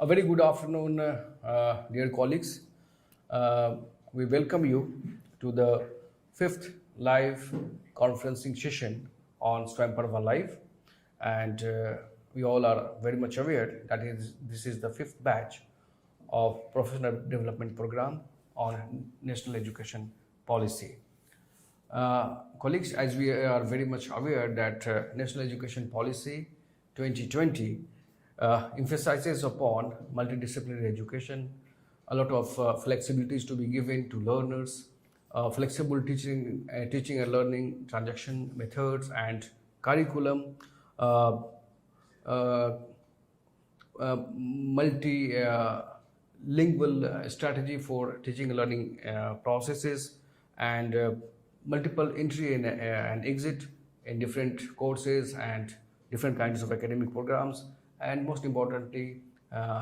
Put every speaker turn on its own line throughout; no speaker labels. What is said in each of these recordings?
A very good afternoon, dear colleagues. Uh, we welcome you to the fifth live conferencing session on Swayamparva Live. And we all are very much aware that this is the fifth batch of professional development program on national education policy. Colleagues, as we are very much aware that National Education Policy 2020 emphasizes upon multidisciplinary education, a lot of flexibilities to be given to learners, flexible teaching and learning transaction methods and curriculum, uh, uh, multi-lingual strategy for teaching and learning processes, and multiple entry and exit in different courses and different kinds of academic programs, and most importantly,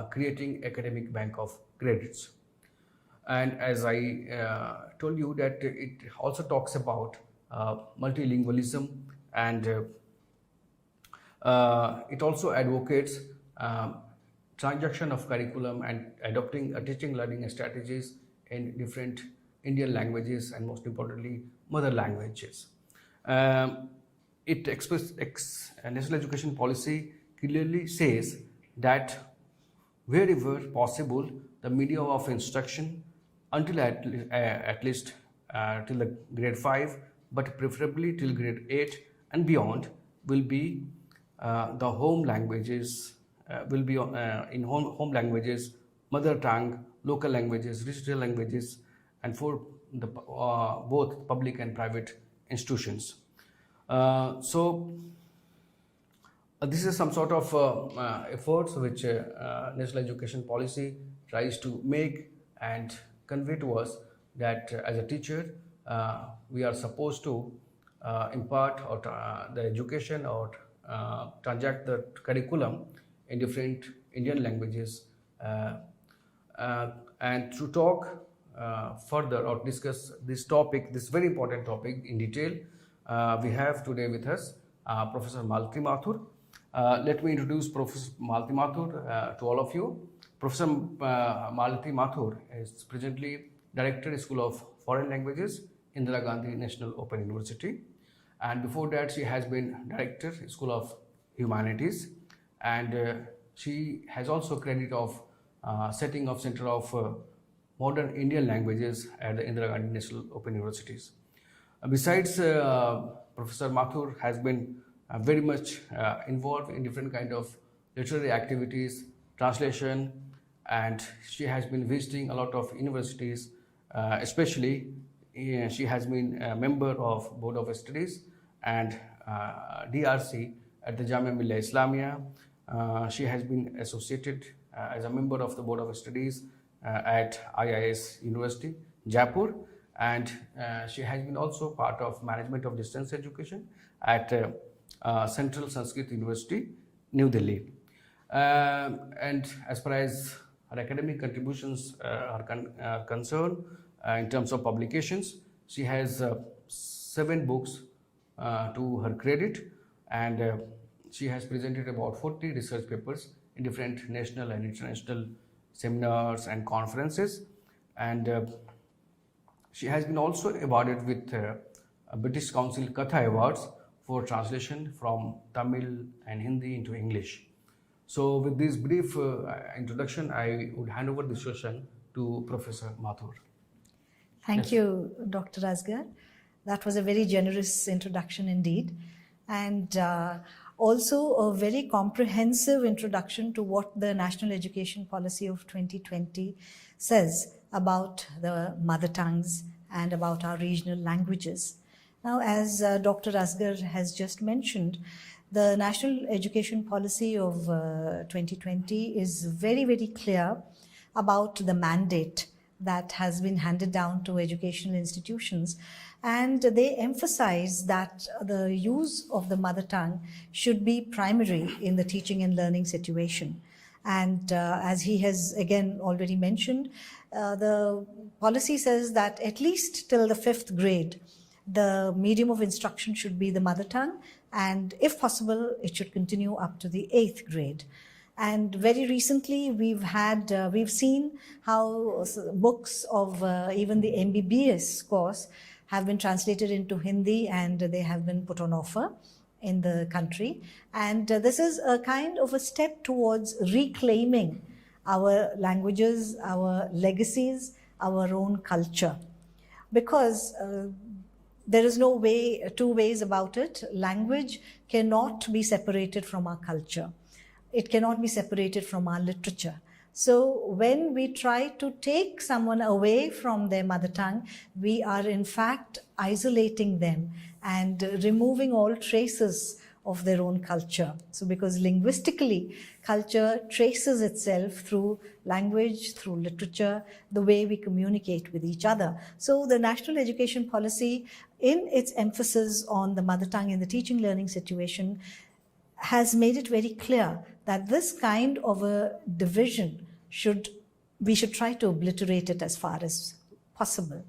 creating academic bank of credits. And as I told you that it also talks about multilingualism, and it also advocates transaction of curriculum and adopting teaching learning strategies in different Indian languages, and most importantly mother languages. Um, National Education Policy clearly says that wherever possible, the medium of instruction until at least till the grade 5, but preferably till grade 8 and beyond, will be the home languages, will be in home languages, mother tongue, local languages, regional languages, and for the both public and private institutions. This is some sort of efforts which National Education Policy tries to make and convey to us that as a teacher, we are supposed to impart or the education or transact the curriculum in different Indian languages. And to talk further or discuss this topic, this very important topic in detail, we have today with us Professor Malati Mathur. Let me introduce Professor Malati Mathur to all of you. Professor Malati Mathur is presently Director, School of Foreign Languages, Indira Gandhi National Open University. And before that, she has been Director, School of Humanities. And she has also credit of setting of Center of Modern Indian Languages at the Indira Gandhi National Open Universities. Besides, Professor Mathur has been very much involved in different kind of literary activities, translation, and she has been visiting a lot of universities, especially she has been a member of Board of Studies and DRC at the Jamia Millia Islamia. She has been associated as a member of the Board of Studies at IIS University, Jaipur, and she has been also part of Management of Distance Education at Central Sanskrit University, New Delhi. And as far as her academic contributions are concerned, in terms of publications, she has 7 books to her credit, and she has presented about 40 research papers in different national and international seminars and conferences, and she has been also awarded with British Council Katha Awards for translation from Tamil and Hindi into English. So with this brief introduction, I would hand over the session to Professor Mathur.
Thank you, Dr. Asgar. That was a very generous introduction indeed, and also a very comprehensive introduction to what the National Education Policy of 2020 says about the mother tongues and about our regional languages. Now, as Dr. Asgar has just mentioned, the National Education Policy of 2020 is very, very clear about the mandate that has been handed down to educational institutions, and they emphasize that the use of the mother tongue should be primary in the teaching and learning situation. And as he has again already mentioned, the policy says that at least till the 5th grade, the medium of instruction should be the mother tongue, and if possible, it should continue up to the 8th grade. And very recently, we've seen how books of even the MBBS course have been translated into Hindi, and they have been put on offer in the country. And this is a kind of a step towards reclaiming our languages, our legacies, our own culture. Because there is no way, two ways about it. Language cannot be separated from our culture. It cannot be separated from our literature. So when we try to take someone away from their mother tongue, we are in fact isolating them and removing all traces of their own culture. So because linguistically, culture traces itself through language, through literature, the way we communicate with each other. So the national education policy, in its emphasis on the mother tongue in the teaching learning situation, has made it very clear that this kind of a division we should try to obliterate it as far as possible.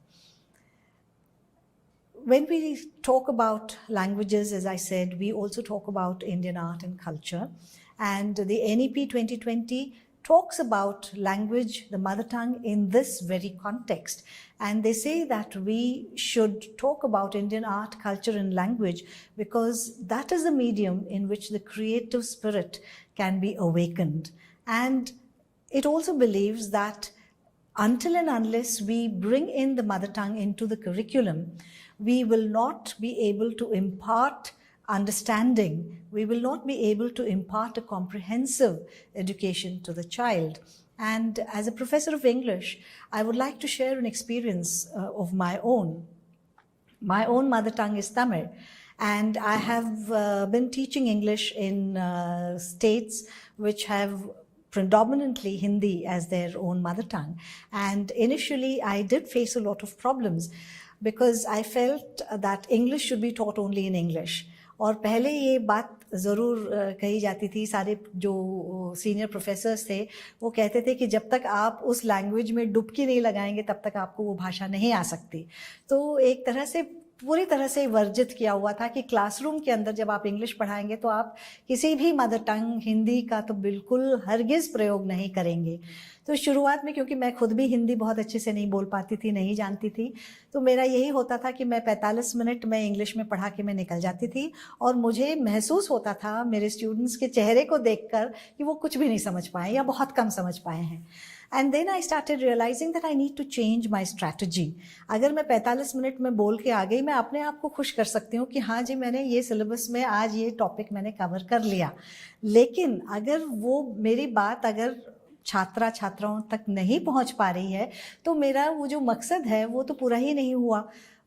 When we talk about languages, as I said, we also talk about Indian art and culture. And the NEP 2020 talks about language, the mother tongue, in this very context. And they say that we should talk about Indian art, culture, and language because that is the medium in which the creative spirit can be awakened. And it also believes that until and unless we bring in the mother tongue into the curriculum, we will not be able to impart understanding. We will not be able to impart a comprehensive education to the child. And as a professor of English, I would like to share an experience of my own. My own mother tongue is Tamil, and I have been teaching English in states which have predominantly Hindi as their own mother tongue. And initially, I did face a lot of problems because I felt that English should be taught only in English. और पहले ये बात ज़रूर कही जाती थी, सारे जो सीनियर प्रोफेसर्स थे वो कहते थे कि जब तक आप उस लैंग्वेज में डुबकी नहीं लगाएंगे तब तक आपको वो भाषा नहीं आ सकती. तो एक तरह से पूरी तरह से वर्जित किया हुआ था कि क्लासरूम के अंदर जब आप इंग्लिश पढ़ाएंगे तो आप किसी भी मदर टंग हिंदी का तो बिल्कुल हरगिज़ प्रयोग नहीं करेंगे. तो शुरुआत में क्योंकि मैं खुद भी हिंदी बहुत अच्छे से नहीं बोल पाती थी, नहीं जानती थी, तो मेरा यही होता था कि मैं 45 मिनट में इंग्लिश में पढ़ा के मैं निकल जाती थी और मुझे महसूस होता था मेरे स्टूडेंट्स के चेहरे को देखकर कि वो कुछ भी नहीं समझ पाए या बहुत कम समझ पाए हैं. And then I started realizing that I need to change my strategy. अगर मैं 45 मिनट में बोल के आ गई, मैं अपने आप को खुश कर सकती हूँ कि हाँ जी मैंने ये सिलेबस में आज ये टॉपिक मैंने कवर कर लिया. लेकिन अगर वो मेरी बात अगर छात्राओं तक नहीं पहुँच पा रही है तो मेरा वो जो मकसद है वो तो पूरा ही नहीं हुआ.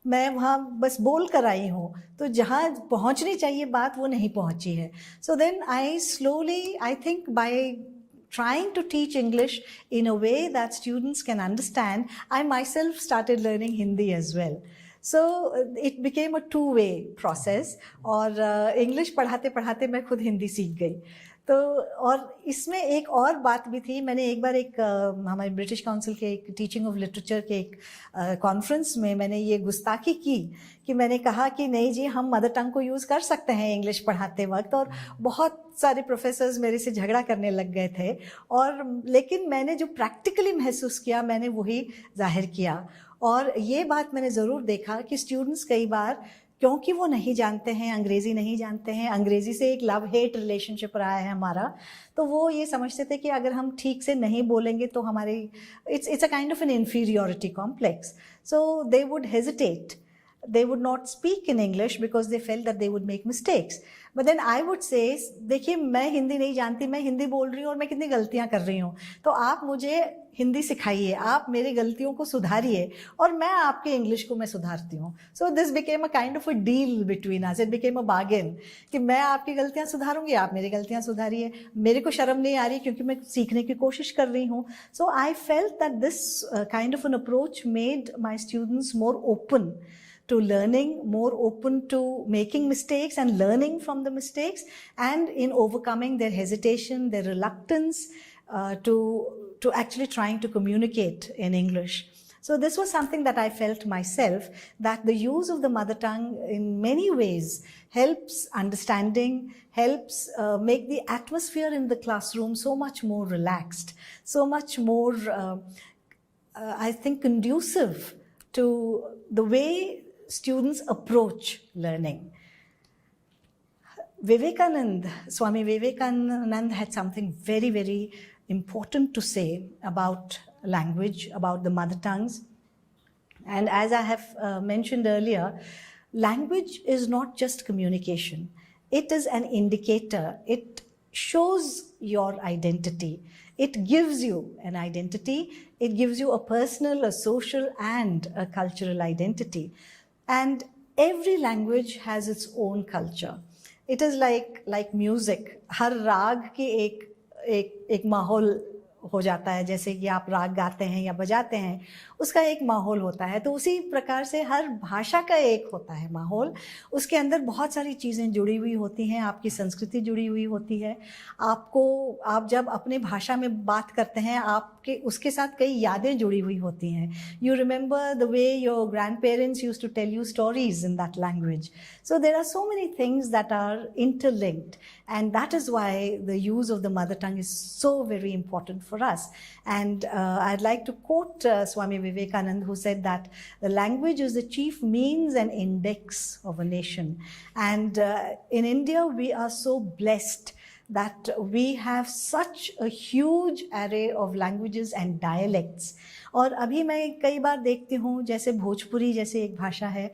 मैं वहाँ बस बोल कर आई हूँ, तो जहाँ पहुँचनी चाहिए बात वो नहीं पहुँची है. So then I slowly, I think by trying to teach English in a way that students can understand, I myself started learning Hindi as well. So it became a two-way process और English पढ़ाते पढ़ाते मैं खुद हिंदी सीख गई. तो और इसमें एक और बात भी थी. मैंने एक बार एक हमारे ब्रिटिश काउंसिल के एक टीचिंग ऑफ लिटरेचर के एक कॉन्फ्रेंस में मैंने ये गुस्ताखी की कि मैंने कहा कि नहीं जी हम मदर टंग को यूज़ कर सकते हैं इंग्लिश पढ़ाते वक्त, और बहुत सारे प्रोफेसर्स मेरे से झगड़ा करने लग गए थे. और लेकिन मैंने जो प्रैक्टिकली महसूस किया मैंने वही जाहिर किया. और ये बात मैंने ज़रूर देखा कि स्टूडेंट्स कई बार क्योंकि वो नहीं जानते हैं, अंग्रेज़ी नहीं जानते हैं, अंग्रेज़ी से एक लव हेट रिलेशनशिप रहा है हमारा, तो वो ये समझते थे कि अगर हम ठीक से नहीं बोलेंगे तो हमारी it's a kind of an inferiority complex. So they would hesitate, they would not speak in English because they felt that they would make mistakes. But then I would say, देखिए मैं हिंदी नहीं जानती, मैं हिंदी बोल रही हूँ और मैं कितनी गलतियाँ कर रही हूँ, तो आप मुझे हिंदी सिखाइए, आप मेरी गलतियों को सुधारिए और मैं आपके इंग्लिश को मैं सुधारती हूँ. So this became a kind of a deal between us. It became a bargain कि मैं आपकी गलतियाँ सुधारूंगी, आप मेरी गलतियाँ सुधारिए. मेरे को शर्म नहीं आ रही क्योंकि मैं सीखने की कोशिश कर रही हूँ. So I felt that this kind of an approach made my students more open to learning, more open to making mistakes and learning from the mistakes, and in overcoming their hesitation, their reluctance to actually trying to communicate in English. So this was something that I felt myself, that the use of the mother tongue in many ways helps understanding, helps make the atmosphere in the classroom so much more relaxed, so much more, I think, conducive to the way students approach learning. Swami Vivekananda had something very, very important to say about language, about the mother tongues. And as I have mentioned earlier, language is not just communication. It is an indicator. It shows your identity. It gives you an identity. It gives you a personal, a social, and a cultural identity. And every language has its own culture. It is like music. हर राग की एक माहौल हो जाता है, जैसे कि आप राग गाते हैं या बजाते हैं, उसका एक माहौल होता है। तो उसी प्रकार से हर भाषा का एक होता है माहौल। उसके अंदर बहुत सारी चीज़ें जुड़ी हुई होती हैं, आपकी संस्कृति जुड़ी हुई होती है। आप जब अपने भाषा में बात करते हैं, आपके उसके साथ कई यादें जुड़ी हुई होती हैं। You remember the way your grandparents used to tell you stories in that language. So there are so many things that are interlinked, and that is why the use of the mother tongue is so very important for us. And I'd like to quote Swami Vivekananda, who said that the language is the chief means and index of a nation. And in India, we are so blessed that we have such a huge array of languages and dialects. और अभी मैं कई बार देखती हूँ, जैसे भोजपुरी जैसे एक भाषा है,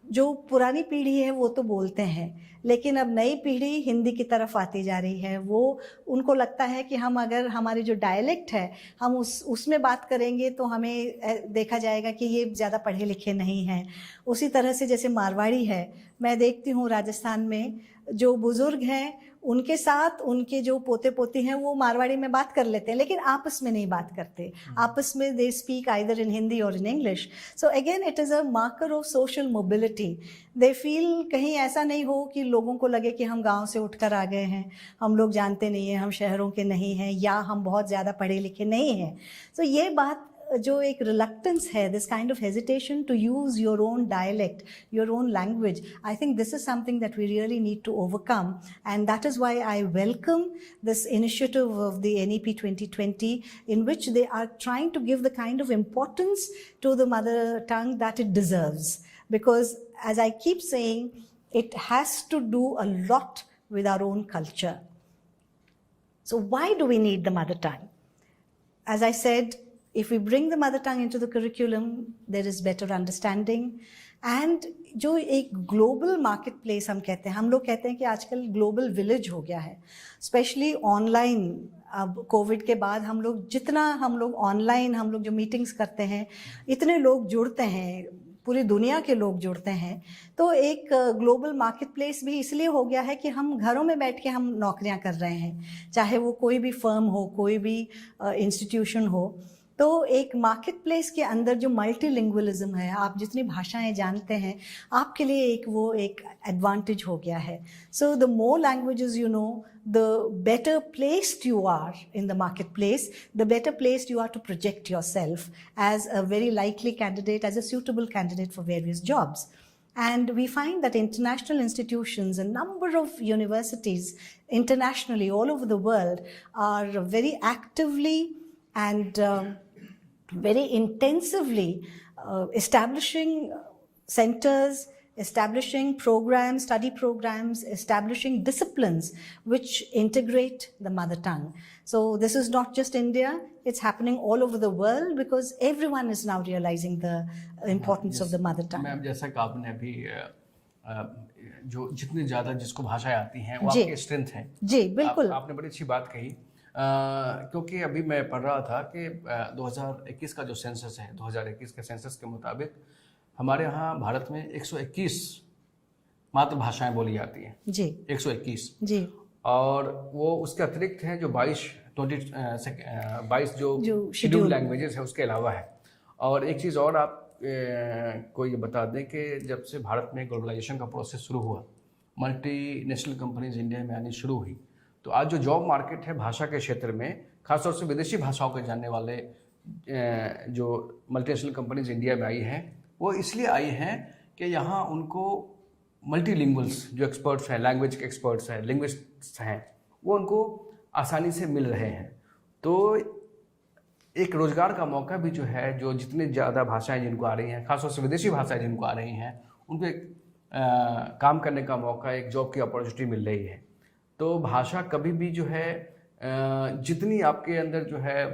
जो पुरानी पीढ़ी है वो तो बोलते हैं, लेकिन अब नई पीढ़ी हिंदी की तरफ आती जा रही है। वो उनको लगता है कि हम अगर हमारी जो डायलेक्ट है हम उसमें बात करेंगे तो हमें देखा जाएगा कि ये ज़्यादा पढ़े लिखे नहीं हैं। उसी तरह से जैसे मारवाड़ी है, मैं देखती हूँ राजस्थान में जो बुज़ुर्ग हैं उनके साथ उनके जो पोते पोती हैं वो मारवाड़ी में बात कर लेते हैं, लेकिन आपस में नहीं बात करते। आपस में they speak either in Hindi और in English. So again it is a marker of social mobility. They feel कहीं ऐसा नहीं हो कि लोगों को लगे कि हम गांव से उठकर आ गए हैं, हम लोग जानते नहीं हैं, हम शहरों के नहीं हैं, या हम बहुत ज़्यादा पढ़े लिखे नहीं हैं। सो ये बात जो एक रिलक्टेंस है, this kind of hesitation to use your own dialect, your own language, I think this is something that we really need to overcome, and that is why I welcome this initiative of the NEP 2020 in which they are trying to give the kind of importance to the mother tongue that it deserves, because as I keep saying, it has to do a lot with our own culture. So why do we need the mother tongue? As I said, if we bring the mother tongue into the curriculum, there is better understanding. And जो एक global market place हम कहते हैं, हम लोग कहते हैं कि आजकल ग्लोबल विलेज हो गया है, स्पेशली ऑनलाइन। अब कोविड के बाद हम लोग ऑनलाइन हम लोग जो मीटिंग्स करते हैं, इतने लोग जुड़ते हैं, पूरी दुनिया के लोग जुड़ते हैं। तो एक ग्लोबल मार्केट प्लेस भी इसलिए हो गया है कि हम घरों में बैठ के हम नौकरियां कर रहे हैं, चाहे वो कोई भी फर्म हो, कोई भी इंस्टीट्यूशन हो। तो एक मार्केट प्लेस के अंदर जो मल्टीलिंगुअलिज्म है, आप जितनी भाषाएं जानते हैं, आपके लिए एक एडवांटेज हो गया है। So the more languages you know, the better placed you are in the marketplace, the better placed you are to project yourself as a very likely candidate, as a suitable candidate for various jobs. And we find that international institutions, a number of universities internationally all over the world, are very actively and very intensively establishing centers, establishing programs, study programs, establishing disciplines which integrate the mother tongue. So this is not just India, it's happening all over the world because everyone is now realizing the importance of the mother tongue.
Ma'am, जैसा कि आपने अभी जो जितनी ज़्यादा जिसको भाषाएं आती हैं वो आपकी स्ट्रेंथ है।
जी बिल्कुल,
आपने बड़ी अच्छी बात कही। क्योंकि अभी मैं पढ़ रहा था कि 2021 का जो सेंसस है, 2021 के सेंसस के मुताबिक हमारे यहाँ भारत में 121 मातृभाषाएं बोली जाती हैं। जी 121 जी। और वो उसके अतिरिक्त हैं जो 22 जो शेड्यूल लैंग्वेजेस है उसके अलावा है। और एक चीज़ और आप को ये बता दें कि जब से भारत में ग्लोबलाइजेशन का प्रोसेस शुरू हुआ, मल्टीनेशनल कंपनीज इंडिया में आनी शुरू हुई, तो आज जो जॉब मार्केट है भाषा के क्षेत्र में, खासतौर से विदेशी भाषाओं के जानने वाले जो मल्टीनेशनल कंपनीज इंडिया में आई हैं वो इसलिए आई हैं कि यहाँ उनको मल्टीलिंगुअल्स जो एक्सपर्ट्स हैं, लैंग्वेज के एक्सपर्ट्स हैं, लिंग्विस्ट्स हैं, वो उनको आसानी से मिल रहे हैं। तो एक रोज़गार का मौका भी जो है, जो जितने ज़्यादा भाषाएं जिनको आ रही हैं, खासतौर से विदेशी भाषाएं जिनको आ रही हैं, उनको एक काम करने का मौका, एक जॉब की अपॉर्चुनिटी मिल रही है। तो भाषा कभी भी जो है जितनी आपके अंदर जो है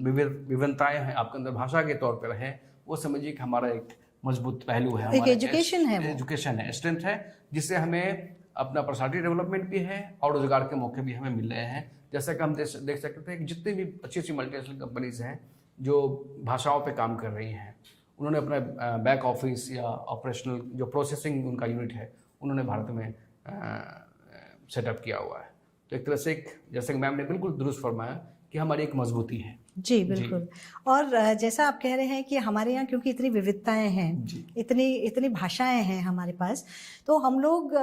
विभिन्नताएं हैं आपके अंदर भाषा के तौर पर हैं, वो समझिए कि हमारा एक मजबूत पहलू है,
एक एजुकेशन है,
एजुकेशन है, स्ट्रेंथ है, जिससे हमें अपना पर्सनालिटी डेवलपमेंट भी है और रोजगार के मौके भी हमें मिल रहे हैं। जैसा कि हम देख सकते हैं कि जितनी भी अच्छी अच्छी मल्टीनेशनल कंपनीज हैं जो भाषाओं पे काम कर रही हैं, उन्होंने अपना बैक ऑफिस या ऑपरेशनल जो प्रोसेसिंग उनका यूनिट है, उन्होंने भारत में सेटअप किया हुआ है। तो एक तरह से जैसे कि मैम ने बिल्कुल दुरुस्त फरमाया कि हमारी एक मजबूती है। जी
बिल्कुल। और जैसा आप कह रहे हैं कि हमारे यहाँ क्योंकि इतनी विविधताएं हैं, इतनी भाषाएं हैं हमारे पास, तो हम लोग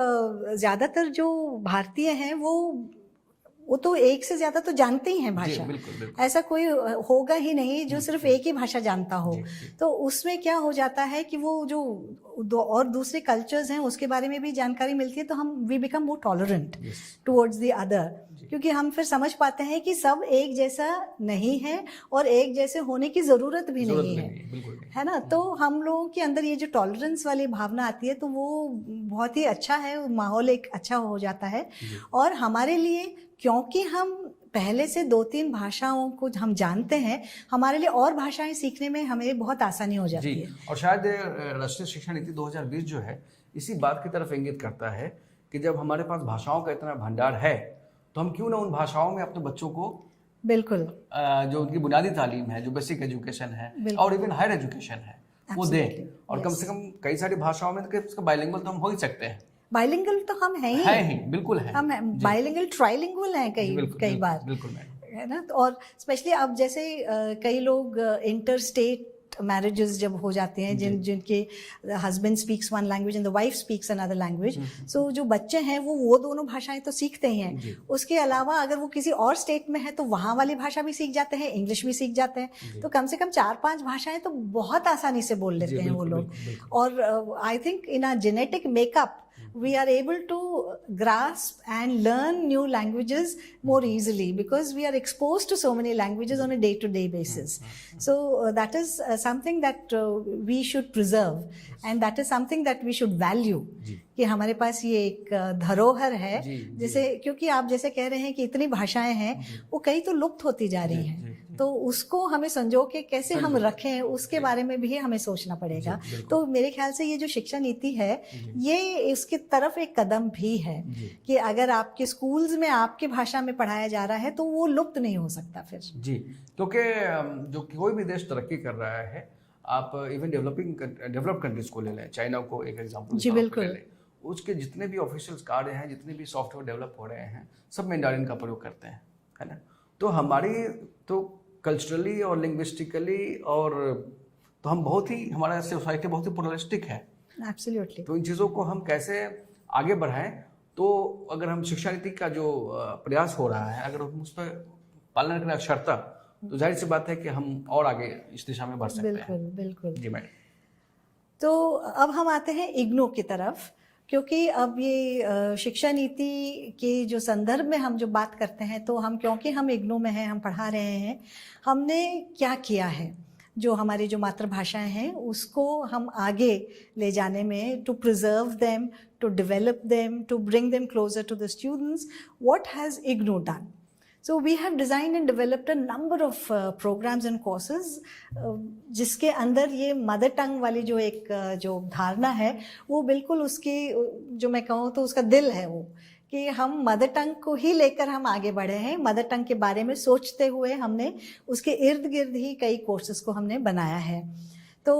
ज़्यादातर जो भारतीय हैं वो तो एक से ज़्यादा तो जानते ही हैं भाषा।
बिल्कुल।
ऐसा कोई होगा ही नहीं जो सिर्फ एक ही भाषा जानता हो। तो उसमें क्या हो जाता है कि वो जो और दूसरे कल्चर्स हैं उसके बारे में भी जानकारी मिलती है, तो we become more tolerant towards the other, क्योंकि हम फिर समझ पाते हैं कि सब एक जैसा नहीं है और एक जैसे होने की ज़रूरत भी नहीं है ना। तो हम लोगों के अंदर ये जो टॉलरेंस वाली भावना आती है, तो वो बहुत ही अच्छा है, माहौल एक अच्छा हो जाता है। और हमारे लिए, क्योंकि हम पहले से 2-3 भाषाओं को हम जानते हैं, हमारे लिए और भाषाएं सीखने में हमें बहुत आसानी हो जाती है।
और शायद राष्ट्रीय शिक्षा नीति 2020 जो है इसी बात की तरफ इंगित करता है कि जब हमारे पास भाषाओं का इतना भंडार है, तो हम क्यों ना उन भाषाओं में अपने बच्चों को
बिल्कुल
जो उनकी बुनियादी तालीम है, जो बेसिक एजुकेशन है और इवन हायर एजुकेशन है, वो दें। और कम से कम कई सारी भाषाओं में तो बाइलिंगुअल तो हम हो ही सकते हैं।
बाइलिंगुअल तो हम हैं ही,
बिल्कुल है।
हम बाइलिंगुअल ट्राइलिंगुअल हैं कई बार,
बिल्कुल
है ना। और स्पेशली अब जैसे कई लोग इंटर स्टेट मैरिजेस जब हो जाते हैं, जिनके husband speaks one language and the wife speaks another language, so जो बच्चे हैं वो दोनों भाषाएं तो सीखते ही हैं। उसके अलावा अगर वो किसी और स्टेट में है तो वहाँ वाली भाषा भी सीख जाते हैं, इंग्लिश भी सीख जाते हैं। तो कम से कम 4-5 भाषाएं तो बहुत आसानी से बोल लेते हैं वो लोग। और I think in our genetic makeup we are able to grasp and learn new languages more easily because we are exposed to so many languages on a day-to-day basis. So that is something that we should preserve, and that is something that we should value. कि हमारे पास ये एक धरोहर है, जैसे क्योंकि आप जैसे कह रहे हैं कि इतनी भाषाएं हैं, वो कई तो लुप्त होती जा रही हैं, तो उसको हमें संजो के कैसे हम रखें उसके बारे में भी हमें सोचना पड़ेगा। तो मेरे ख्याल से ये जो शिक्षा नीति है, ये इसकी तरफ एक कदम भी है कि अगर आपके स्कूल्स में आपकी भाषा में पढ़ाया जा रहा है तो वो लुप्त नहीं हो सकता फिर।
जी, क्योंकि जो कोई भी देश तरक्की कर रहा है, आप इवन डेवलप्ड कंट्रीज को ले लें, चाइना को एक एग्जांपल
जी बिल्कुल,
उसके जितने भी ऑफिशियल्स कार्य हैं, जितने भी सॉफ्टवेयर डेवलप हो रहे हैं, सब मैंडारिन का प्रयोग करते हैं, है ना। तो हमारी तो कल्चरली और लिंग्विस्टिकली और तो हम बहुत ही, हमारा सोसाइटी बहुत ही प्लुरलिस्टिक है।
एब्सोल्युटली।
तो इन चीज़ों को हम कैसे आगे बढ़ाएं, तो अगर हम शिक्षा नीति का जो प्रयास हो रहा है, अगर हम उस पर पालन करें अक्षरता, तो जाहिर सी बात है कि हम और आगे इस दिशा में बढ़ सकते हैं।
बिल्कुल।
जी मैडम।
तो अब हम आते हैं इग्नू की तरफ, क्योंकि अब ये शिक्षा नीति के जो संदर्भ में हम जो बात करते हैं, तो हम क्योंकि हम इग्नू में हैं, हम पढ़ा रहे हैं, हमने क्या किया है जो हमारी जो मातृभाषाएं हैं उसको हम आगे ले जाने में, to preserve them, to develop them, to bring them closer to the students, what has IGNOU done? So we have designed and developed a number of programs and courses जिसके अंदर ये मदर टंग वाली जो एक जो धारणा है, वो बिल्कुल उसकी, जो मैं कहूँ तो उसका दिल है वो, कि हम मदर टंग को ही लेकर हम आगे बढ़े हैं। मदर टंग के बारे में सोचते हुए हमने उसके इर्द गिर्द ही कई कोर्सेज को हमने बनाया है। तो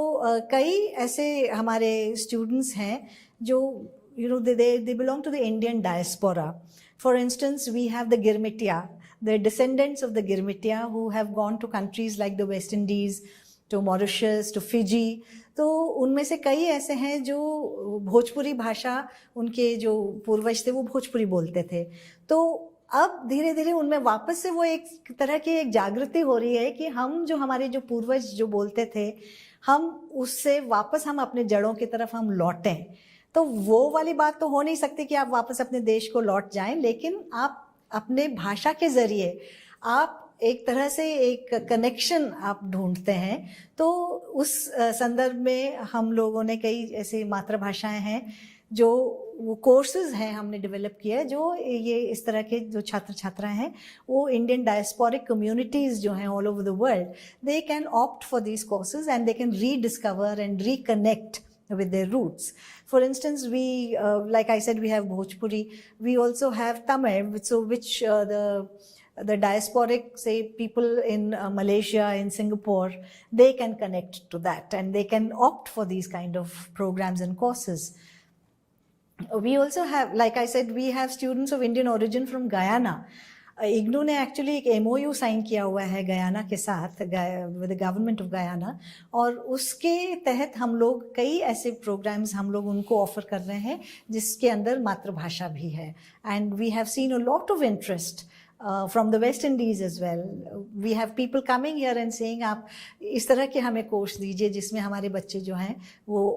कई ऐसे हमारे स्टूडेंट्स हैं जो they belong to the Indian diaspora. For instance, we have the Girmitia, the descendants of the Girmitia who have gone to countries like the West Indies, to Mauritius, to Fiji. तो उनमें से कई ऐसे हैं जो भोजपुरी भाषा, उनके जो पूर्वज थे वो भोजपुरी बोलते थे। तो अब धीरे धीरे उनमें वापस से वो एक तरह की एक जागृति हो रही है कि हम जो हमारे जो पूर्वज जो बोलते थे, हम उससे वापस हम अपने जड़ों की तरफ हम लौटें। तो वो वाली बात तो हो नहीं सकती कि आप वापस अपने देश को लौट जाएं, लेकिन आप अपने भाषा के ज़रिए आप एक तरह से एक कनेक्शन आप ढूंढते हैं। तो उस संदर्भ में हम लोगों ने कई ऐसी मातृभाषाएं हैं जो वो कोर्सेज हैं हमने डेवलप किया है, जो ये इस तरह के जो छात्र छात्राएं हैं वो इंडियन डायस्पोरिक कम्युनिटीज़ जो हैं all over the world, they can opt for these courses and they can rediscover and reconnect with their roots. For instance, we, like I said, we have Bhojpuri. We also have Tamil, which the diasporic, say, people in Malaysia, in Singapore, they can connect to that and they can opt for these kind of programs and courses. We also have, like I said, we have students of Indian origin from Guyana. IGNOU ने actually एक MOU sign किया हुआ है Guyana के साथ, with the government of Guyana, और उसके तहत हम लोग कई ऐसे प्रोग्राम्स हम लोग उनको ऑफर कर रहे हैं जिसके अंदर मातृभाषा भी है. And we have seen a lot of interest from the West Indies as well. We have people coming here and saying आप इस तरह के हमें कोर्स दीजिए जिसमें हमारे बच्चे जो हैं वो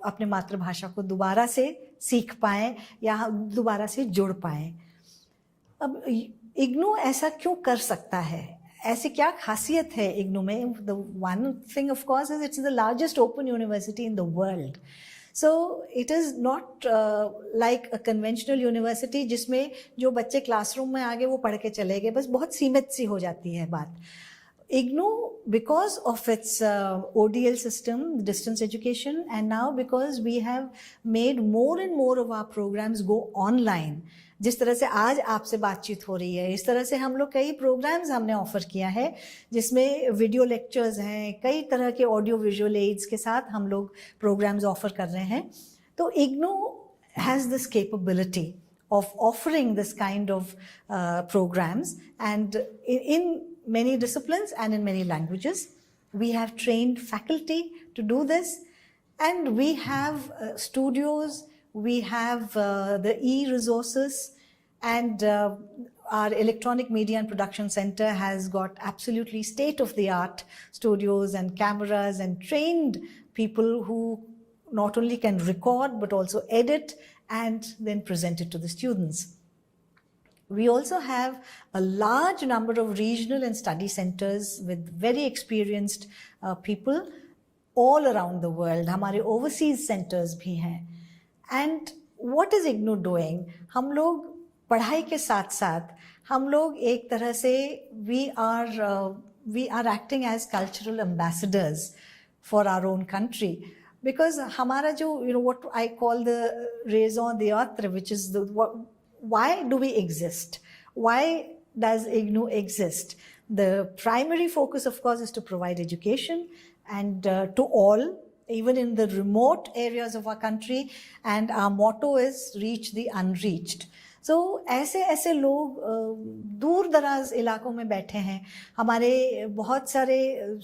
अपने मातृभाषा को दोबारा से सीख पाएँ या दोबारा से जुड़ पाएँ. अब इग्नू ऐसा क्यों कर सकता है, ऐसी क्या खासियत है इग्नू में? The one thing of course is it's the largest open university in the world. So it is not like a conventional university जिसमें जो बच्चे क्लासरूम में आगे वो पढ़ के चले गए, बस बहुत सीमित सी हो जाती है बात. IGNOU, because of its ODL system, distance education, and now because we have made more and more of our programs go online, जिस तरह से आज आपसे बातचीत हो रही है, इस तरह से हम लोग कई प्रोग्राम्स हमने ऑफर किया है जिसमें वीडियो लेक्चर्स हैं, कई तरह के ऑडियो विजुअल एड्स के साथ हम लोग प्रोग्राम्स ऑफर कर रहे हैं. तो IGNOU has this capability of offering this kind of programs, and in many disciplines and in many languages. We have trained faculty to do this, and we have studios, we have the e-resources, and our electronic media and production center has got absolutely state-of-the-art studios and cameras and trained people who not only can record but also edit and then present it to the students. We also have a large number of regional and study centers with very experienced people all around the world. हमारे overseas centers भी हैं. And what is IGNOU doing? हम लोग पढ़ाई के साथ साथ हम लोग एक तरह से we are acting as cultural ambassadors for our own country. Because हमारा जो what I call the raison d'être, which is why do we exist? Why does IGNOU exist? The primary focus, of course, is to provide education and to all, even in the remote areas of our country. And our motto is reach the unreached. So ऐसे लोग दूर दराज इलाकों में बैठे हैं. हमारे बहुत सारे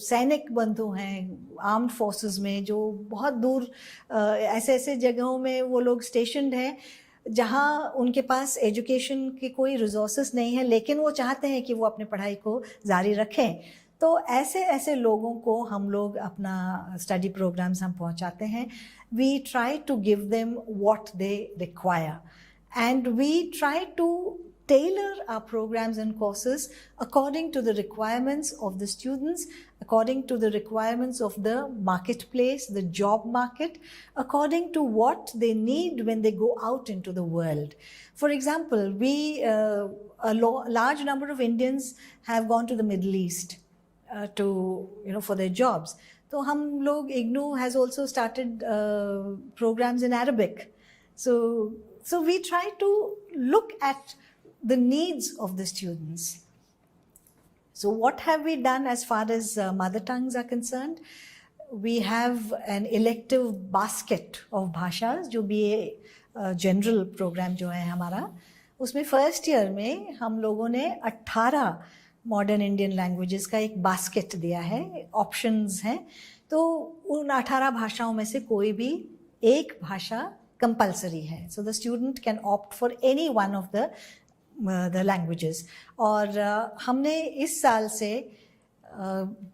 सैनिक बंधु हैं आर्म्ड फोर्सेस में जो बहुत दूर ऐसे जगहों में वो लोग स्टेशनड हैं जहाँ उनके पास एजुकेशन की कोई रिसोर्सेस नहीं है, लेकिन वो चाहते हैं कि वो अपने पढ़ाई को जारी रखें. तो ऐसे लोगों को हम लोग अपना स्टडी प्रोग्राम्स हम पहुँचाते हैं. We try to give them what they require, and we try to tailor our programs and courses according to the requirements of the students, according to the requirements of the marketplace, the job market, according to what they need when they go out into the world. For example, a large number of Indians have gone to the Middle East for their jobs. So hum log IGNOU has also started programs in Arabic. So we try to look at the needs of the students. So what have we done as far as mother tongues are concerned? We have an elective basket of bhashas, जो BA general program जो है हमारा, उसमें first year में हम लोगों ने 18 modern Indian languages का एक बास्केट दिया है, ऑप्शंस हैं. तो उन 18 भाषाओं में से कोई भी एक भाषा कंपल्सरी है. So the student can opt for any one of the the languages. और हमने इस साल से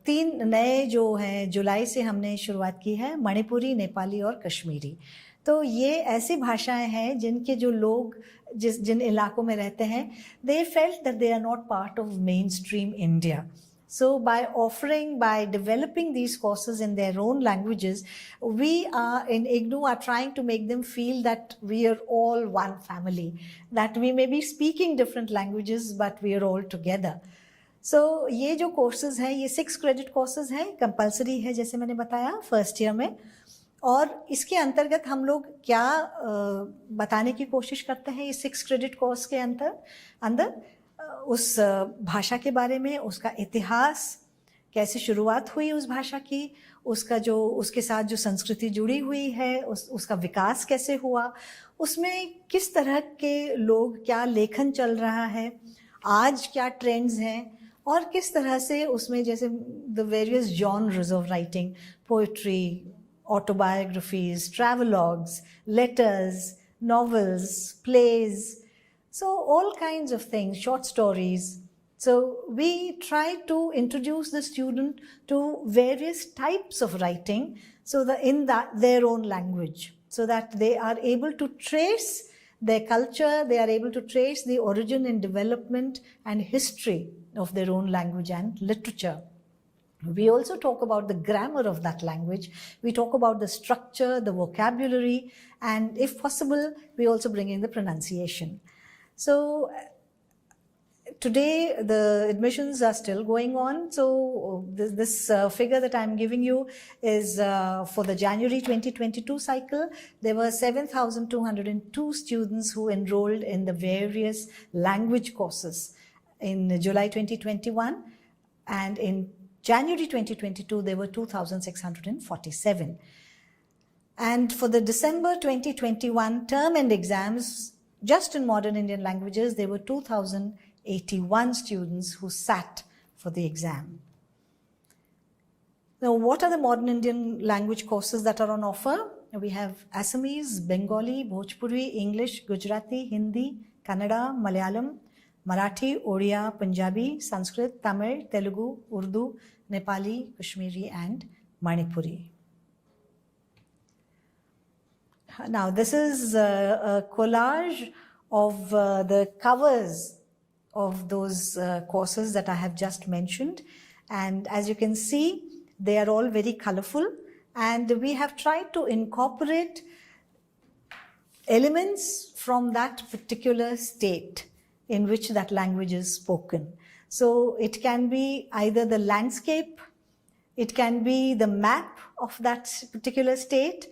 3 नए जो हैं, जुलाई से हमने शुरुआत की है, मणिपुरी, नेपाली और कश्मीरी। तो ये ऐसी भाषाएं हैं जिनके जो लोग जिन इलाकों में रहते हैं, they felt that they are not part of mainstream India. So by developing these courses in their own languages, we in IGNOU are trying to make them feel that we are all one family, that we may be speaking different languages but we are all together. So ये जो courses हैं, ये 6 credit courses हैं, compulsory है जैसे मैंने बताया first year में। और इसके अंतर्गत हम लोग क्या बताने की कोशिश करते हैं इस 6 क्रेडिट कोर्स के अंदर उस भाषा के बारे में, उसका इतिहास, कैसे शुरुआत हुई उस भाषा की, उसका जो उसके साथ जो संस्कृति जुड़ी हुई है, उसका विकास कैसे हुआ, उसमें किस तरह के लोग, क्या लेखन चल रहा है, आज क्या ट्रेंड्स हैं, और किस तरह से उसमें जैसे the various genres of writing, poetry, autobiographies, travelogues, letters, novels, plays, so all kinds of things, short stories. So we try to introduce the student to various types of writing, so that in their own language, so that they are able to trace their culture, they are able to trace the origin and development and history of their own language and literature. We also talk about the grammar of that language. We talk about the structure, the vocabulary, and if possible, we also bring in the pronunciation. So today the admissions are still going on. So this figure that I'm giving you is for the January 2022 cycle. There were 7,202 students who enrolled in the various language courses in July 2021, and in January 2022, there were 2,647. And for the December 2021 term end exams, just in modern Indian languages, there were 2,081 students who sat for the exam. Now, what are the modern Indian language courses that are on offer? We have Assamese, Bengali, Bhojpuri, English, Gujarati, Hindi, Kannada, Malayalam, Marathi, Odia, Punjabi, Sanskrit, Tamil, Telugu, Urdu, Nepali, Kashmiri, and Manipuri. Now, this is a collage of the covers of those courses that I have just mentioned. And as you can see, they are all very colorful. And we have tried to incorporate elements from that particular state in which that language is spoken. So it can be either the landscape, it can be the map of that particular state,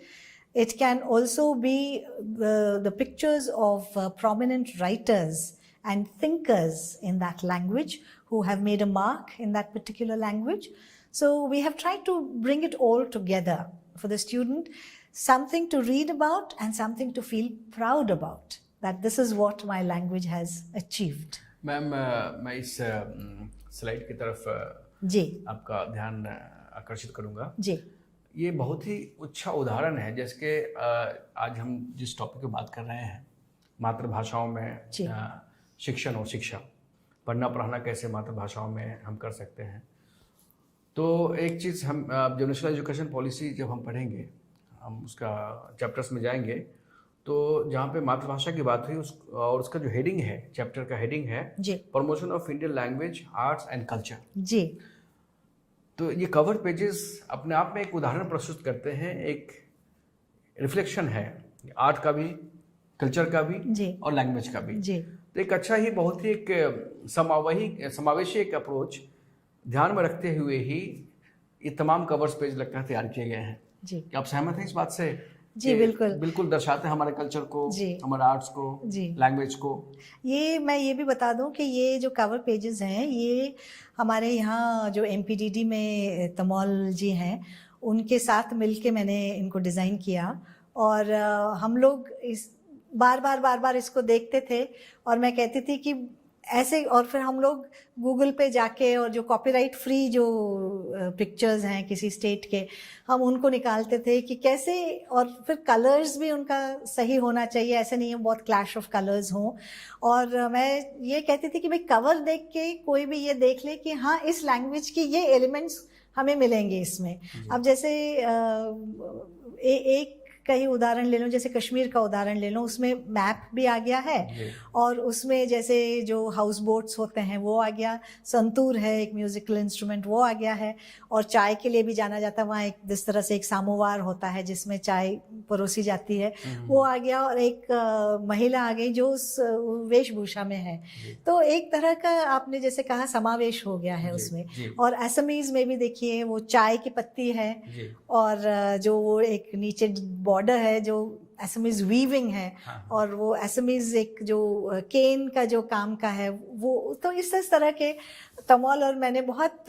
it can also be the pictures of prominent writers and thinkers in that language who have made a mark in that particular language. So we have tried to bring it all together for the student, something to read about and something to feel proud about, that this is what my language has achieved.
Ma'am, मैं इस slide की तरफ
जी
आपका ध्यान आकर्षित करूंगा।
जी,
ये बहुत ही अच्छा उदाहरण है, जैसे कि आज हम जिस टॉपिक पे बात कर रहे हैं, मातृभाषाओं में शिक्षण और शिक्षा, पढ़ना पढ़ाना कैसे मातृभाषाओं में हम कर सकते हैं। तो एक चीज़ हम जब नेशनल एजुकेशन पॉलिसी जब हम पढ़ेंगे, हम उसका चैप्टर्स में जाएंगे, तो जहाँ पे मातृभाषा की बात हुई और उसका जो हेडिंग है, चैप्टर का हेडिंग है promotion of Indian language, arts and culture जी। तो ये कवर पेजेस अपने आप में एक उदाहरण प्रस्तुत करते हैं, एक रिफ्लेक्शन है आर्ट का भी, कल्चर का भी और लैंग्वेज का भी जी। तो एक अच्छा ही, बहुत ही एक समावेशी एक अप्रोच ध्यान में रखते हुए ही ये तमाम कवर्स पेज लगता है तैयार किए गए हैं जी। क्या आप सहमत हैं इस बात से?
जी बिल्कुल,
बिल्कुल दर्शाते हैं हमारे कल्चर को, हमारे आर्ट्स को, लैंग्वेज को।
मैं ये भी बता दूं कि ये जो कवर पेजेस हैं, ये हमारे यहाँ जो MPDD में तमोल जी हैं, उनके साथ मिलके मैंने इनको डिज़ाइन किया। और हम लोग इस बार बार इसको देखते थे, और मैं कहती थी कि ऐसे, और फिर हम लोग गूगल पे जाके और जो कॉपीराइट फ्री जो पिक्चर्स हैं किसी स्टेट के, हम उनको निकालते थे कि कैसे, और फिर कलर्स भी उनका सही होना चाहिए, ऐसे नहीं है बहुत क्लैश ऑफ कलर्स हों। और मैं ये कहती थी कि भाई कवर देख के कोई भी ये देख ले कि हाँ इस लैंग्वेज की ये एलिमेंट्स हमें मिलेंगे इसमें। अब जैसे एक का ही उदाहरण ले लो, जैसे कश्मीर का उदाहरण ले लो, उसमें मैप भी आ गया है, और उसमें जैसे जो हाउस बोट्स होते हैं वो आ गया, संतूर है एक म्यूजिकल इंस्ट्रूमेंट वो आ गया है, और चाय के लिए भी जाना जाता है वहाँ एक जिस तरह से एक सामोवार होता है जिसमें चाय परोसी जाती है, वो आ गया, और एक महिला आ गई जो उस वेशभूषा में है। तो एक तरह का आपने जैसे कहा समावेश हो गया है उसमें। और असमीज में भी देखिए वो चाय की पत्ती है, और जो वो एक नीचे बॉर्डर है जो असमीज वीविंग है, और वो असमीज एक जो केन का जो काम का है वो, तो इस तरह के तमोल, और मैंने बहुत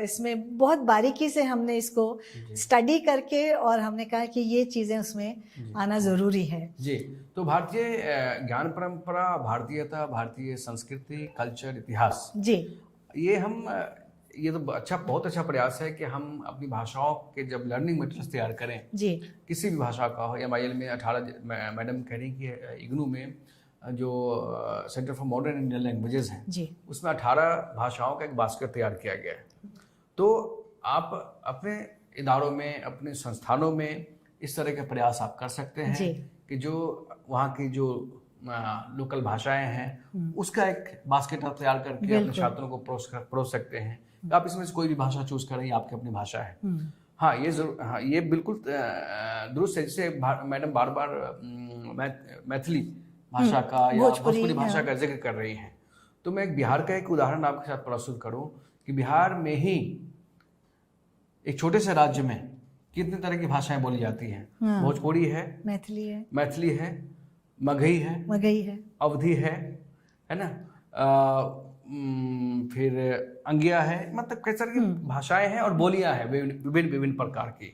इसमें बहुत बारीकी से हमने इसको स्टडी करके, और हमने कहा कि ये चीज़ें उसमें आना ज़रूरी है। जी,
तो भारतीय ज्ञान परंपरा, भारतीयता, भारतीय संस्कृति, कल्चर, इतिहास, जी, ये तो अच्छा, बहुत अच्छा प्रयास है कि हम अपनी भाषाओं के जब लर्निंग मटेरियल्स तैयार करें, जी, किसी भी भाषा का हो, MIL में 18 मैडम कह रही कि इग्नू में जो centre for modern Indian languages हैं, जी, उसमें 18 भाषाओं का एक बास्केट तैयार किया गया है। तो आप अपने इदारों में, अपने संस्थानों में इस तरह के प्रयास आप कर सकते हैं कि जो वहाँ की जो लोकल भाषाएं हैं उसका एक बास्केट आप तैयार करके अपने छात्रों को परोस सकते हैं। आप इसमें से कोई भी भाषा चूज करें, आपकी अपनी भाषा है। हाँ, ये जरूर, हाँ, ये बिल्कुल दुरुस्त है। जैसे मैडम बार बार मैथिली भाषा का या भोजपुरी भाषा का जिक्र कर रही हैं, तो मैं एक बिहार का एक उदाहरण आपके साथ प्रस्तुत करूं कि बिहार में ही एक छोटे से राज्य में कितनी तरह की भाषाएं बोली जाती हैं। भोजपुरी है, मैथिली है, मगही है, अवधी है ना, फिर अंगिया है, मतलब कई सारी भाषाएं हैं और बोलियां हैं विभिन्न प्रकार की।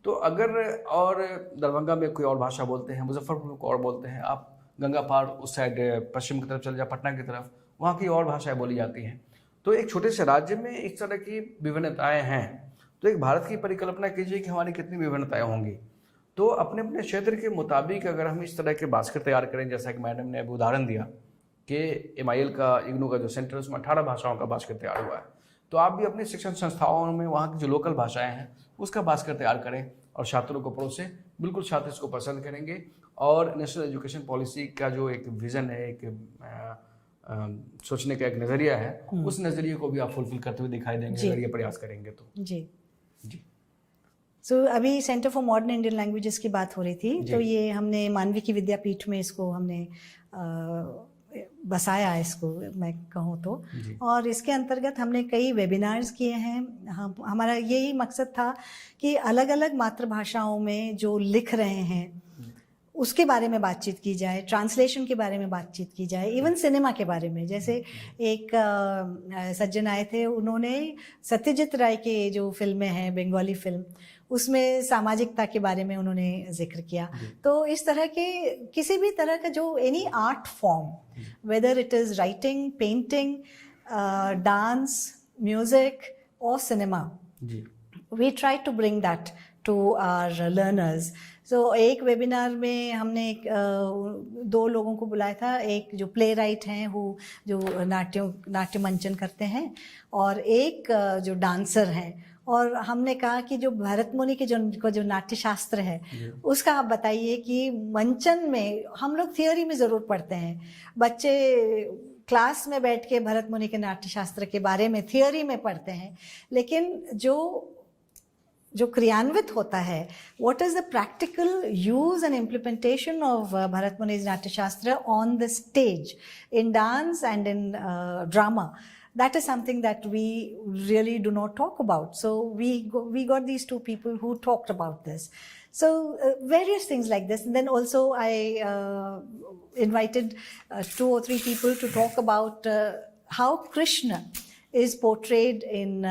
तो अगर, और दरभंगा में कोई और भाषा बोलते हैं, मुजफ्फरपुर में कोई और बोलते हैं, आप गंगा पार उस साइड पश्चिम की तरफ चल जाए, पटना की तरफ, वहाँ की और भाषाएं बोली जाती हैं। तो एक छोटे से राज्य में इस तरह की विभिन्नताएं हैं। तो एक भारत की परिकल्पना कीजिए कि हमारी कितनी विभिन्नताएं होंगी। तो अपने अपने क्षेत्र के मुताबिक अगर हम इस तरह के बास्केट तैयार करें, जैसा कि मैडम ने अभी उदाहरण दिया कि MIL का, इग्नू का जो सेंटर है उसमें 18 भाषाओं का बास्केट तैयार हुआ है, तो आप भी अपनी शिक्षण संस्थाओं में वहाँ की जो लोकल भाषाएं हैं उसका बास्केट तैयार करें और छात्रों को परोसें। बिल्कुल छात्र इसको पसंद करेंगे, और नेशनल एजुकेशन पॉलिसी का जो एक विजन है, एक सोचने का एक नज़रिया है, उस नज़रिए को भी आप फुलफिल करते हुए दिखाई देंगे अगर ये प्रयास करेंगे तो। जी
जी। सो अभी centre for modern Indian languages की बात हो रही थी, तो ये हमने मानवी की विद्यापीठ में इसको हमने बसाया इसको, मैं कहूँ तो, और इसके अंतर्गत हमने कई वेबिनार्स किए हैं। हमारा यही मकसद था कि अलग अलग मातृभाषाओं में जो लिख रहे हैं उसके बारे में बातचीत की जाए, ट्रांसलेशन के बारे में बातचीत की जाए, इवन सिनेमा के बारे में। जैसे एक सज्जन आए थे, उन्होंने सत्यजीत राय के जो फिल्में हैं, बंगाली फिल्म, उसमें सामाजिकता के बारे में उन्होंने जिक्र किया। तो इस तरह के किसी भी तरह का जो any art form, whether it is writing, painting, dance, music और cinema, we try to bring that to our learners. So एक वेबिनार में हमने दो लोगों को बुलाया था, एक जो प्ले राइट हैं वो जो नाट्य मंचन करते हैं, और एक जो डांसर हैं। और हमने कहा कि जो भरत मुनि के जो नाट्य शास्त्र है उसका आप बताइए कि मंचन में हम लोग थियोरी में ज़रूर पढ़ते हैं, बच्चे क्लास में बैठ के भरत मुनि के नाट्य शास्त्र के बारे में थियोरी में पढ़ते हैं, लेकिन जो क्रियान्वित होता है, what is the practical use and implementation of Bharat Muni's Natya Shastra on the stage, in dance and in drama, that is something that we really do not talk about. So we got these two people who talked about this. So various things like this. And then also I invited 2 or 3 people to talk about how Krishna is portrayed in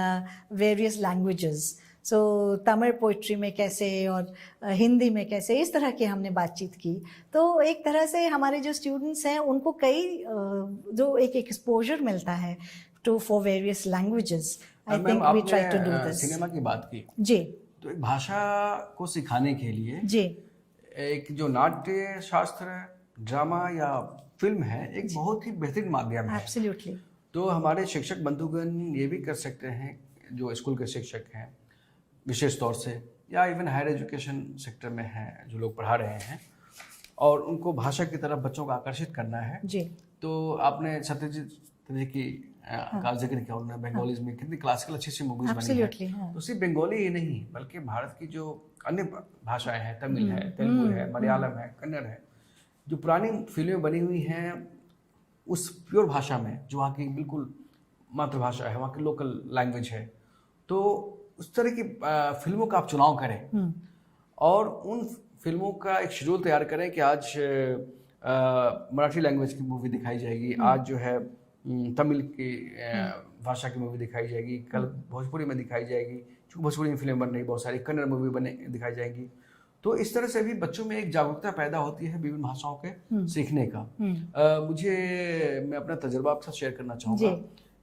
various languages. So Tamil poetry में कैसे और हिंदी में कैसे, इस तरह की हमने बातचीत की। तो एक तरह से हमारे जो स्टूडेंट्स हैं उनको कई जो एक एक्सपोजर मिलता है to for various languages. I think we try to do this.
Cinema की बात की
जी
तो एक भाषा को सिखाने के लिए
जी
एक जो नाट्य शास्त्र, ड्रामा या फिल्म है, एक बहुत ही बेहतरीन माध्यम है।
एब्सोल्युटली।
तो हमारे शिक्षक बंधुगण ये भी कर सकते हैं, जो स्कूल के शिक्षक हैं विशेष तौर से, या इवन हायर एजुकेशन सेक्टर में हैं जो लोग पढ़ा रहे हैं, और उनको भाषा की तरफ बच्चों को आकर्षित करना है।
जी।
तो आपने सत्यजीत रे की का जिक्र किया, उन्होंने बंगालीज में कितनी क्लासिकल अच्छी अच्छी मूवीज बनी है। तो सिर्फ बंगाली ही नहीं बल्कि भारत की जो अन्य भाषाएं हैं, तमिल है, तेलुगु है, मलयालम है, कन्नड़ है, जो पुरानी फिल्में बनी हुई हैं उस प्योर भाषा में, जो वहाँ की बिल्कुल मातृभाषा है, वहाँ की लोकल लैंग्वेज है, तो उस तरह की फिल्मों का आप चुनाव करें और उन फिल्मों का एक शेड्यूल तैयार करें कि आज मराठी लैंग्वेज की मूवी दिखाई जाएगी, आज जो है तमिल की भाषा की मूवी दिखाई जाएगी, कल भोजपुरी में दिखाई जाएगी, क्योंकि भोजपुरी में फिल्म बन रही बहुत सारी, कन्नड़ मूवी दिखाई जाएंगी। तो इस तरह से भी बच्चों में एक जागरूकता पैदा होती है विभिन्न भाषाओं के सीखने का। मैं अपना तजुर्बा आपके साथ शेयर करना चाहूँगा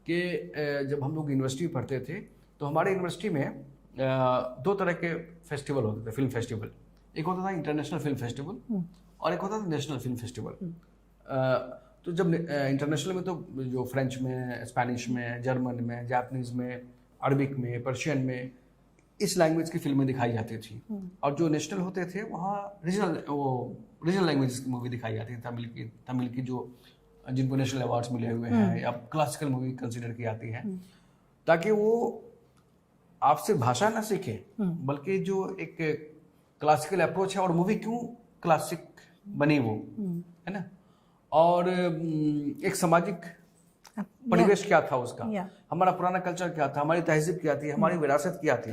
कि जब हम लोग यूनिवर्सिटी में पढ़ते थे तो हमारे यूनिवर्सिटी में 2 तरह के फेस्टिवल होते थे, फिल्म फेस्टिवल। एक होता था इंटरनेशनल फिल्म फेस्टिवल और एक होता था नेशनल फिल्म फेस्टिवल। तो जब इंटरनेशनल में तो जो फ्रेंच में, स्पेनिश में, जर्मन में, जापानीज में, अरबिक में, पर्शियन में, इस लैंग्वेज की फिल्में दिखाई जाती थी। और जो नेशनल होते थे वहाँ रीजनल लैंग्वेज की मूवी दिखाई जाती थी। तमिल की जो जिनको नेशनल अवार्ड्स मिले हुए हैं या क्लासिकल मूवी कंसिडर की जाती है, ताकि वो आपसे भाषा ना सीखे बल्कि जो एक क्लासिकल अप्रोच है, और मूवी क्यों क्लासिक बनी वो है ना, और एक सामाजिक परिवेश क्या था उसका, हमारा पुराना कल्चर क्या था, हमारी तहजीब क्या थी, हमारी विरासत क्या थी,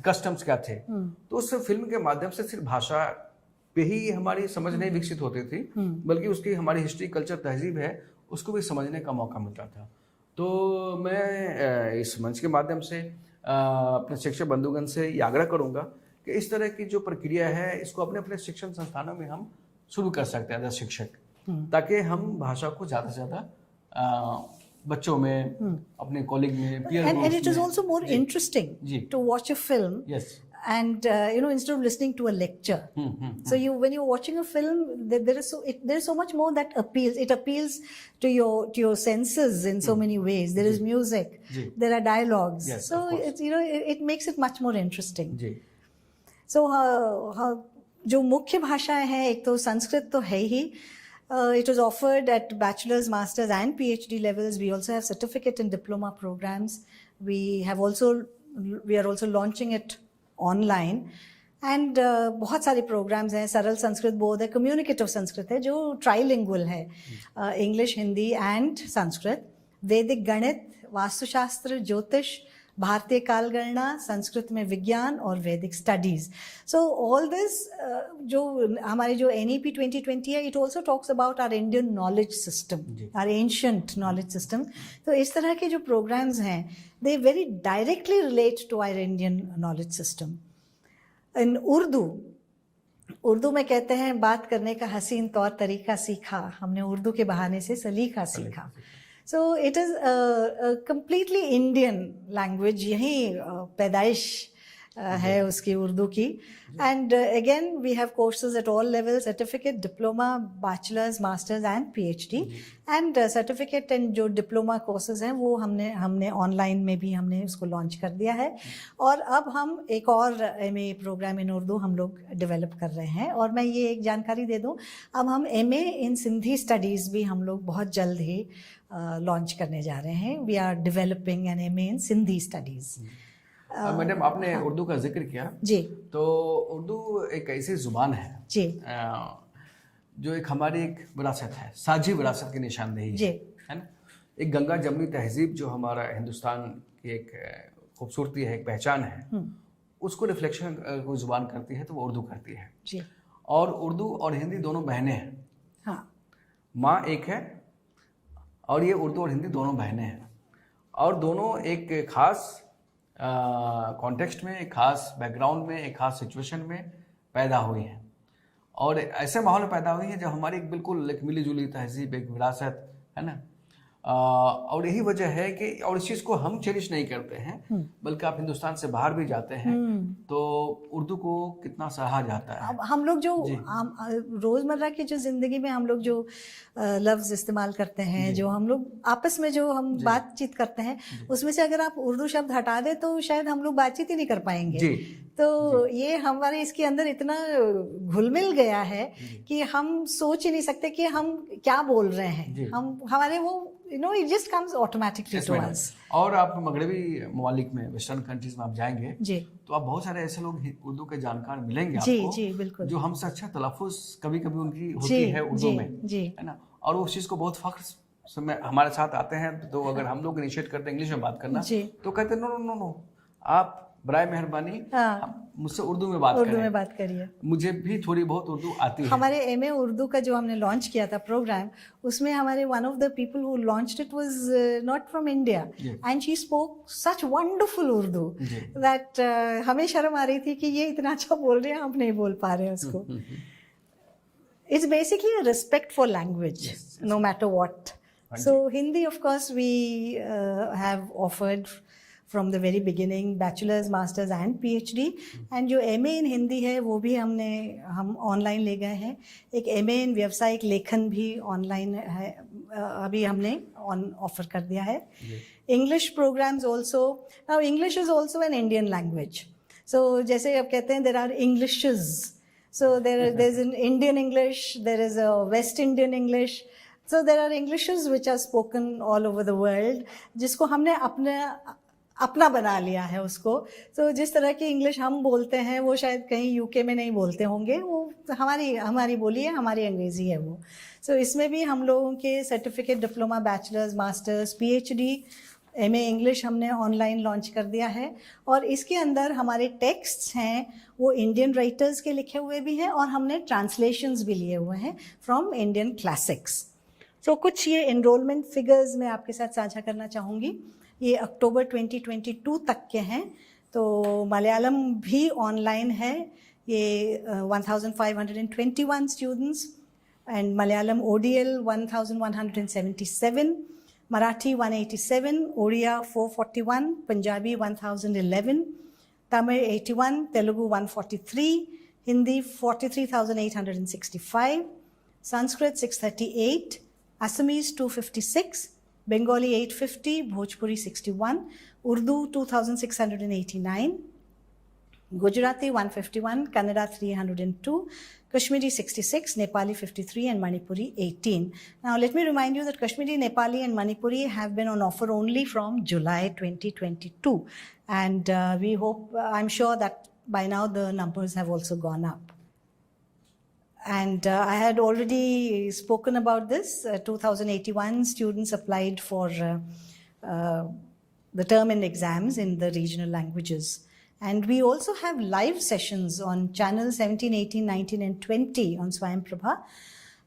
कस्टम्स क्या थे। तो उस फिल्म के माध्यम से सिर्फ भाषा पे ही हमारी समझ नहीं विकसित होती थी, बल्कि उसकी हमारी हिस्ट्री, कल्चर, तहजीब है, उसको भी समझने का मौका मिलता था। तो मैं इस मंच के माध्यम से अपने शिक्षक बंधुगण से ये आग्रह करूंगा कि इस तरह की जो प्रक्रिया है इसको अपने अपने शिक्षण संस्थानों में हम शुरू कर सकते हैं एज शिक्षक, ताकि हम भाषा को ज़्यादा से ज़्यादा बच्चों में, अपने कॉलेज में, peer groups
and it is
में,
also more interesting to watch a film.
Yes.
And instead of listening to a lecture, so when you're watching a film, there is so much more that appeals. It appeals to your senses in so many ways. There is music, there are dialogues,
yes,
so it's it makes it much more interesting.
Ji.
So जो मुख्य भाषाएं हैं, एक तो संस्कृत तो है ही. It was offered at bachelor's, master's and PhD levels. We also have certificate and diploma programs. We are also launching it online. And बहुत सारे programs हैं. सरल संस्कृत बोध है, कम्युनिकेटिव संस्कृत है जो ट्राइलिंगुअल है, इंग्लिश, हिंदी एंड संस्कृत. वैदिक गणित, वास्तुशास्त्र, ज्योतिष, भारतीय कालगणना, संस्कृत में विज्ञान और वैदिक स्टडीज. सो ऑल दिस जो हमारे जो NEP 2020 है, it also talks about our Indian knowledge system, our ancient knowledge system. तो इस तरह के जो प्रोग्राम्स हैं, they very directly relate to our Indian knowledge system. इन उर्दू में कहते हैं, बात करने का हसीन तौर तरीका सीखा हमने उर्दू के बहाने से सलीका सीखा. So it is a completely Indian language. यही पैदाइश है उसकी उर्दू की. And again we have courses at all levels: certificate, diploma, bachelor's, master's and PhD. And certificate and जो diploma courses हैं वो हमने online में भी हमने उसको launch कर दिया है. और अब हम एक और MA program in उर्दू हम लोग develop कर रहे हैं. और मैं ये एक जानकारी दे दूँ, अब हम MA in Sindhi studies भी हम लोग बहुत जल्द ही लॉन्च करने जा रहे हैं. We are developing an MA in Sindhi studies.
Madam, आपने उर्दू का जिक्र किया
जी. तो
उर्दू एक ऐसी जुबान है
जी
जो एक हमारी एक विरासत है, साझी विरासत की निशानदेही है ना. एक गंगा जमनी तहजीब जो हमारा हिंदुस्तान की एक खूबसूरती है, एक पहचान है, उसको रिफ्लेक्शन को जुबान करती है तो वो उर्दू करती है
जी.
और उर्दू और हिंदी दोनों बहनें हैं.
हाँ,
माँ एक है और ये उर्दू और हिंदी दोनों बहनें हैं, और दोनों एक खास कॉन्टेक्स्ट में, एक खास बैकग्राउंड में, एक खास सिचुएशन में पैदा हुई हैं और ऐसे माहौल में पैदा हुई है जब हमारी एक बिल्कुल एक मिली जुली तहजीब, एक विरासत है ना। और यही वजह है कि और इस चीज़ को हम चेरिश नहीं करते हैं, बल्कि आप हिंदुस्तान से बाहर भी जाते हैं तो उर्दू को कितना सराहा जाता है।
अब हम लोग जो रोज़मर्रा की जो ज़िंदगी में हम लोग जो लफ्ज़ इस्तेमाल करते हैं, जो हम लोग आपस में जो हम बातचीत करते हैं, उसमें से अगर आप उर्दू शब्द हटा दें तो शायद हम लोग बातचीत ही नहीं कर पाएंगे। तो ये हमारे इसके अंदर इतना घुल मिल गया है कि हम सोच ही नहीं सकते कि हम क्या बोल रहे हैं। हम हमारे वो it just comes automatically to us.
और आप मगरबी ममालिक में, वेस्टर्न कंट्रीज में आप जाएंगे
जी,
तो आप बहुत सारे ऐसे लोग उर्दू के जानकार मिलेंगे
जी,
आपको,
जी, बिल्कुल,
जो हमसे अच्छा तलफ़ुज़ कभी कभी उनकी होती है उर्दू में,
जी,
है ना। और वो उस चीज़ को बहुत फख्र से हमारे साथ आते हैं। तो अगर हम लोग इनिशिएट करते हैं इंग्लिश में बात करना तो कहते हैं नो नो नो नो, आप बराए मेहरबानी मुझसे उर्दू में बात
करिए।
मुझे भी थोड़ी बहुत उर्दू आती है।
हमारे एमए उर्दू का जो हमने लॉन्च किया था प्रोग्राम, उसमें हमारे one of the people who launched it was not from India and she spoke such wonderful Urdu that हमें शर्म आ रही थी कि ये इतना अच्छा बोल रहे हैं, हम नहीं बोल पा रहे हैं उसको। It's basically a respect for language, no matter what. So Hindi, of course, we have offered from the very beginning, bachelor's, master's and PhD. And जो MA in हिंदी है वो भी हम ऑनलाइन ले गए हैं। एक MA in व्यावसायिक लेखन भी ऑनलाइन है, अभी हमने ऑफर कर दिया है। English programs also. Now English is also an Indian language. So जैसे अब कहते हैं there are Englishes. So there's an Indian English, there is a West Indian English. So there are Englishes which are spoken all over the world, जिसको हमने अपना बना लिया है उसको। तो जिस तरह की इंग्लिश हम बोलते हैं वो शायद कहीं यूके में नहीं बोलते होंगे, वो हमारी बोली है, हमारी अंग्रेज़ी है वो। सो इसमें भी हम लोगों के certificate, diploma, bachelors, masters, PhD, MA English हमने ऑनलाइन लॉन्च कर दिया है। और इसके अंदर हमारे टेक्स्ट्स हैं वो इंडियन राइटर्स के लिखे हुए भी हैं और हमने ट्रांसलेशंस भी लिए हुए हैं फ्रॉम इंडियन क्लासिक्स। तो कुछ ये एनरोलमेंट फिगर्स मैं आपके साथ साझा करना चाहूँगी। ये अक्टूबर 2022 तक के हैं। तो मलयालम भी ऑनलाइन है, ये 1521 students, and Malayalam ODL 1177, Marathi 187, Odia 441, Punjabi 1011, Tamil 81, Telugu 143, Hindi 43,865, Sanskrit 638, Assamese 256, Bengali 850, Bhojpuri 61, Urdu 2689, Gujarati 151, Kannada 302, Kashmiri 66, Nepali 53 and Manipuri 18. Now let me remind you that Kashmiri, Nepali and Manipuri have been on offer only from July 2022, and I'm sure that by now the numbers have also gone up. And I had already spoken about this. 2081 students applied for the term and exams in the regional languages. And we also have live sessions on channel 17, 18, 19 and 20 on Swayam Prabha.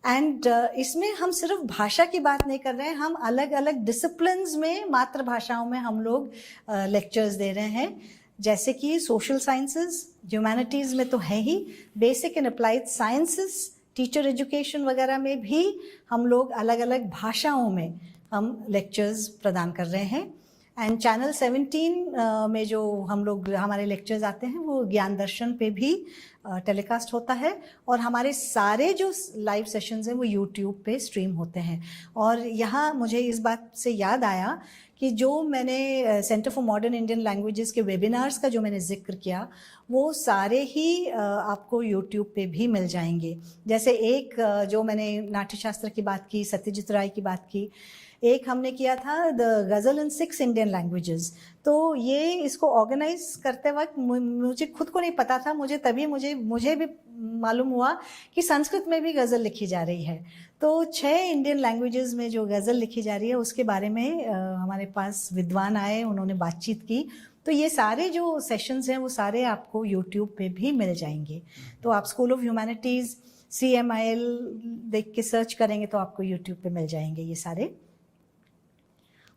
And इसमें हम सिर्फ भाषा की बात नहीं कर रहे हैं, हम अलग अलग डिसिप्लिन्स में, मातृभाषाओं में हम लोग लेक्चर्स दे रहे हैं, जैसे कि सोशल साइंसेस, ह्यूमैनिटीज़ में तो है ही, basic and applied sciences, teacher education वगैरह में भी हम लोग अलग अलग भाषाओं में हम लेक्चर्स प्रदान कर रहे हैं। एंड चैनल 17 में जो हम लोग हमारे लेक्चर्स आते हैं वो ज्ञान दर्शन पे भी टेलीकास्ट होता है, और हमारे सारे जो लाइव सेशंस हैं वो यूट्यूब पे स्ट्रीम होते हैं। और यहाँ मुझे इस बात से याद आया कि जो मैंने centre for modern Indian languages के वेबिनार्स का जो मैंने जिक्र किया, वो सारे ही आपको यूट्यूब पे भी मिल जाएंगे। जैसे एक जो मैंने नाट्यशास्त्र की बात की, सत्यजीत राय की बात की, एक हमने किया था the ghazal in 6 Indian languages. तो ये इसको ऑर्गेनाइज करते वक्त मुझे खुद को नहीं पता था, मुझे भी मालूम हुआ कि संस्कृत में भी गज़ल लिखी जा रही है। तो 6 इंडियन लैंग्वेजेस में जो गज़ल लिखी जा रही है उसके बारे में हमारे पास विद्वान आए, उन्होंने बातचीत की। तो ये सारे जो सेशंस हैं वो सारे आपको यूट्यूब पे भी मिल जाएंगे। तो आप स्कूल ऑफ ह्यूमैनिटीज़ CMIL देख के सर्च करेंगे तो आपको यूट्यूब पे मिल जाएंगे ये सारे।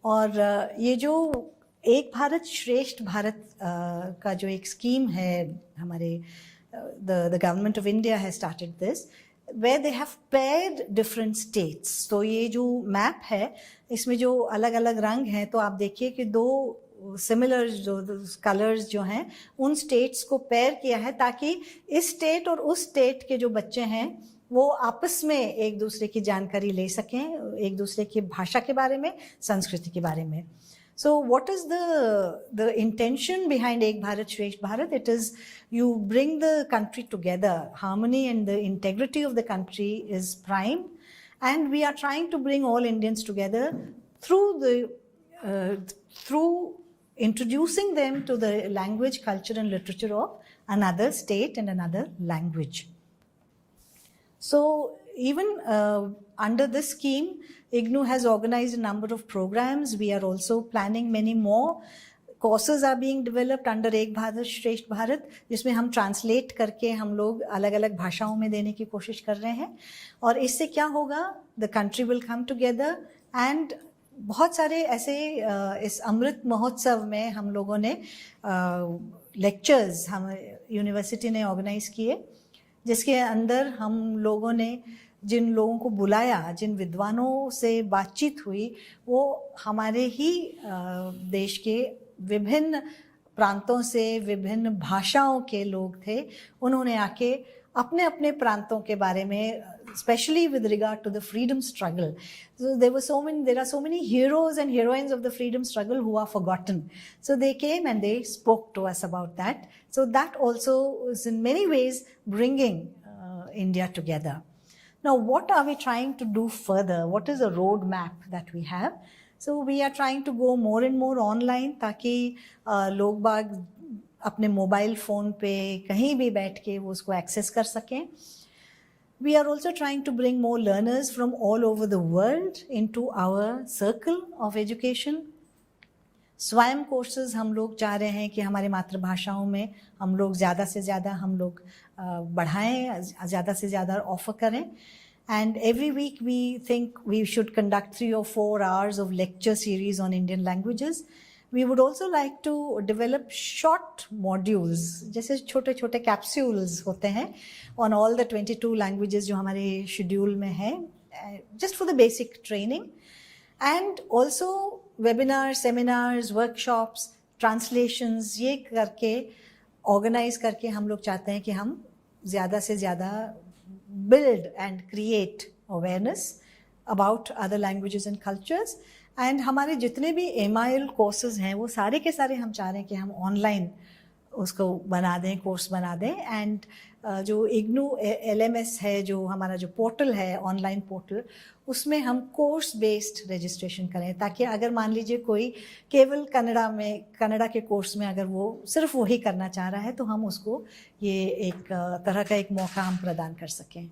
और ये जो एक भारत श्रेष्ठ भारत का जो एक स्कीम है हमारे the government of India has started this where they have paired different states. तो ये जो मैप है इसमें जो अलग अलग रंग हैं तो आप देखिए कि दो सिमिलर जो कलर्स जो हैं उन स्टेट्स को पेयर किया है ताकि इस स्टेट और उस स्टेट के जो बच्चे हैं वो आपस में एक दूसरे की जानकारी ले सकें, एक दूसरे की भाषा के बारे में, संस्कृति के बारे में. So what is the intention behind Ek Bharat Shresth Bharat? It is you bring the country together. Harmony and the integrity of the country is prime, and we are trying to bring all Indians together through introducing them to the language, culture, and literature of another state and another language. So even under this scheme, IGNOU has organized a number of programs. We are also planning many more. Courses are being developed under Ek Bharat Shresth Bharat, जिसमें हम translate करके हम लोग अलग अलग भाषाओं में देने की कोशिश कर रहे हैं. और इससे क्या होगा? The country will come together and बहुत सारे ऐसे इस अमृत महोत्सव में हम लोगों ने लेक्चर्स हम यूनिवर्सिटी ने ऑर्गेनाइज किए, जिसके अंदर हम लोगों ने जिन लोगों को बुलाया, जिन विद्वानों से बातचीत हुई, वो हमारे ही देश के विभिन्न प्रांतों से, विभिन्न भाषाओं के लोग थे. उन्होंने आके अपने अपने प्रांतों के बारे में, especially with regard to the freedom struggle. So there are so many heroes and heroines of the freedom struggle who are forgotten. So they came and they spoke to us about that. So that also is in many ways bringing India together. Now, what are we trying to do further? What is a roadmap that we have? So we are trying to go more and more online ताकि लोग बाग अपने mobile phone पे कहीं भी बैठ के वो उसको एक्सेस कर सकें. We are also trying to bring more learners from all over the world into our circle of education. स्वयं कोर्सेज हम लोग चाह रहे हैं कि हमारे मातृभाषाओं में हम लोग ज़्यादा से ज़्यादा हम लोग बढ़ाएं, ज़्यादा से ज़्यादा ऑफर करें. And every week we think we should conduct 3 or 4 hours of lecture series on Indian languages. We would also like to develop short modules, जैसे छोटे छोटे capsules होते हैं on all the 22 languages जो हमारे schedule में है, just for the basic training. And also webinars, seminars, workshops, translations, ये करके organize करके हम लोग चाहते हैं कि हम ज़्यादा से ज़्यादा build and create awareness about other languages and cultures. And हमारे जितने भी MIL courses हैं वो सारे के सारे हम चाह रहे हैं कि हम online उसको बना दें, कोर्स बना दें. एंड जो IGNOU LMS है, जो हमारा जो पोर्टल है, ऑनलाइन पोर्टल, उसमें हम कोर्स बेस्ड रजिस्ट्रेशन करें ताकि अगर मान लीजिए कोई केवल कन्नड़ा के कोर्स में अगर वो सिर्फ वही करना चाह रहा है तो हम उसको ये एक तरह का एक मौका हम प्रदान कर सकें.